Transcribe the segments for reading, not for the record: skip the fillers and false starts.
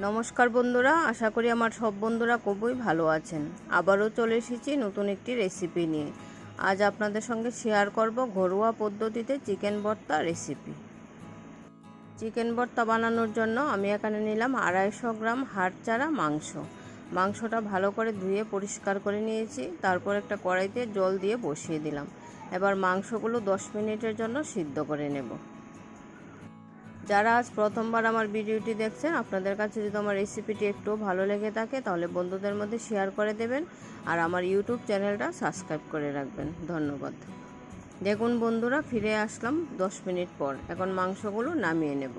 নমস্কার বন্ধুরা, আশা করি আমার সব বন্ধুরা খুবই ভালো আছেন। আবারও চলে এসেছি নতুন একটি রেসিপি নিয়ে। আজ আপনাদের সঙ্গে শেয়ার করব ঘরোয়া পদ্ধতিতে চিকেন ভর্তা রেসিপি। চিকেন ভর্তা বানানোর জন্য আমি এখানে নিলাম 250 গ্রাম হাড় চারা মাংস। মাংসটা ভালো করে ধুয়ে পরিষ্কার করে নিয়েছি। তারপর একটা কড়াইতে জল দিয়ে বসিয়ে দিলাম। এবার মাংসগুলো 10 মিনিটের জন্য সিদ্ধ করে নেব। যারা আজ প্রথমবার আমার ভিডিওটি দেখছেন, আপনাদের কাছে যদি আমার রেসিপিটি একটু ভালো লেগে থাকে তাহলে বন্ধুদের মধ্যে শেয়ার করে দেবেন আর আমার ইউটিউব চ্যানেলটা সাবস্ক্রাইব করে রাখবেন। ধন্যবাদ। দেখুন বন্ধুরা, ফিরে আসলাম 10 মিনিট পর। এখন মাংসগুলো নামিয়ে নেব।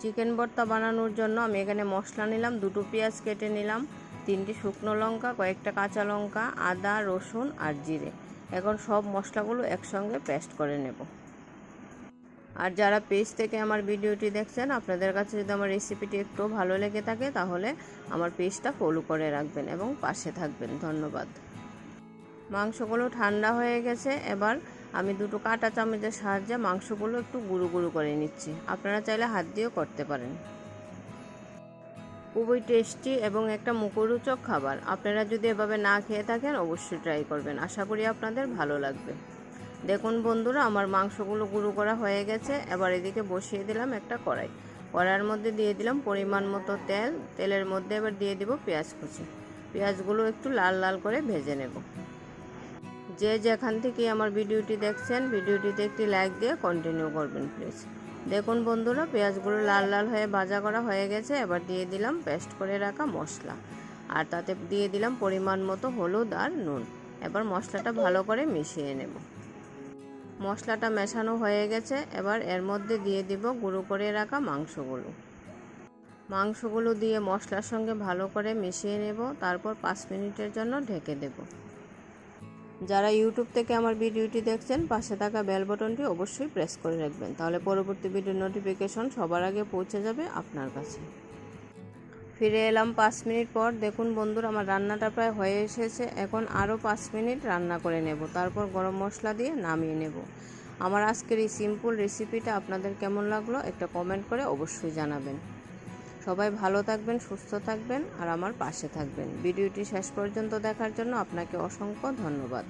চিকেন ভর্তা বানানোর জন্য আমি এখানে মশলা নিলাম, 2টো পেঁয়াজ কেটে নিলাম, 3টি শুকনো লঙ্কা, কয়েকটা কাঁচা লঙ্কা, আদা, রসুন আর জিরে। এখন সব মশলাগুলো একসঙ্গে পেস্ট করে নেব। আর যারা পেজ থেকে আমার ভিডিওটি দেখছেন, আপনাদের কাছে যদি আমার রেসিপিটি একটু ভালো লেগে থাকে তাহলে আমার পেজটা ফলো করে রাখবেন এবং পাশে থাকবেন। ধন্যবাদ। মাংসগুলো ঠান্ডা হয়ে গেছে। এবার আমি 2টো কাঁটা চামচের সাহায্যে মাংসগুলো একটু গুঁড়ো গুঁড়ো করে নিচ্ছি। আপনারা চাইলে হাত দিয়েও করতে পারেন। খুবই টেস্টি এবং একটা মুখরোচক খাবার। আপনারা যদি এভাবে না খেয়ে থাকেন অবশ্যই ট্রাই করবেন। আশা করি আপনাদের ভালো লাগবে। দেখুন বন্ধুরা, আমার মাংসগুলো গুঁড়ো করা হয়ে গেছে। এবার এদিকে বসিয়ে দিলাম একটা কড়াই। কড়াইয়ের মধ্যে দিয়ে দিলাম পরিমাণ মতো তেল। তেলের মধ্যে এবার দিয়ে দিব পেঁয়াজ কুচি। পেঁয়াজগুলো একটু লাল লাল করে ভেজে নেব। যে যেখান থেকে আমার ভিডিওটি দেখছেন, ভিডিওটিতে একটি লাইক দিয়ে কন্টিনিউ করবেন প্লিজ। দেখুন বন্ধুরা, পেঁয়াজগুলো লাল লাল হয়ে ভাজা করা হয়ে গেছে। এবার দিয়ে দিলাম পেস্ট করে রাখা মশলা আর তাতে দিয়ে দিলাম পরিমাণ মতো হলুদ আর নুন। এবার মশলাটা ভালো করে মিশিয়ে নেব। মশলাটা মেশানো হয়ে গেছে। এবার এর মধ্যে দিয়ে দিব গুঁড়ো করে রাখা মাংসগুলো দিয়ে মশলার সঙ্গে ভালো করে মিশিয়ে নেব। তারপর 5 মিনিটের জন্য ঢেকে দেব। যারা ইউটিউব থেকে আমার ভিডিওটি দেখছেন, পাশে থাকা বেল বাটনটি অবশ্যই প্রেস করে রাখবেন, তাহলে পরবর্তী ভিডিওর নোটিফিকেশন সবার আগে পৌঁছে যাবে আপনার কাছে। ফিরে এলাম 5 মিনিট পর। দেখুন বন্ধুরা, আমার রান্নাটা প্রায় হয়ে এসেছে। এখন আরও 5 মিনিট রান্না করে নেব। তারপর গরম মশলা দিয়ে নামিয়ে নেব। আমার আজকের এই সিম্পল রেসিপিটা আপনাদের কেমন লাগলো একটা কমেন্ট করে অবশ্যই জানাবেন। সবাই ভালো থাকবেন, সুস্থ থাকবেন আর আমার পাশে থাকবেন। ভিডিওটি শেষ পর্যন্ত দেখার জন্য আপনাকে অসংখ্য ধন্যবাদ।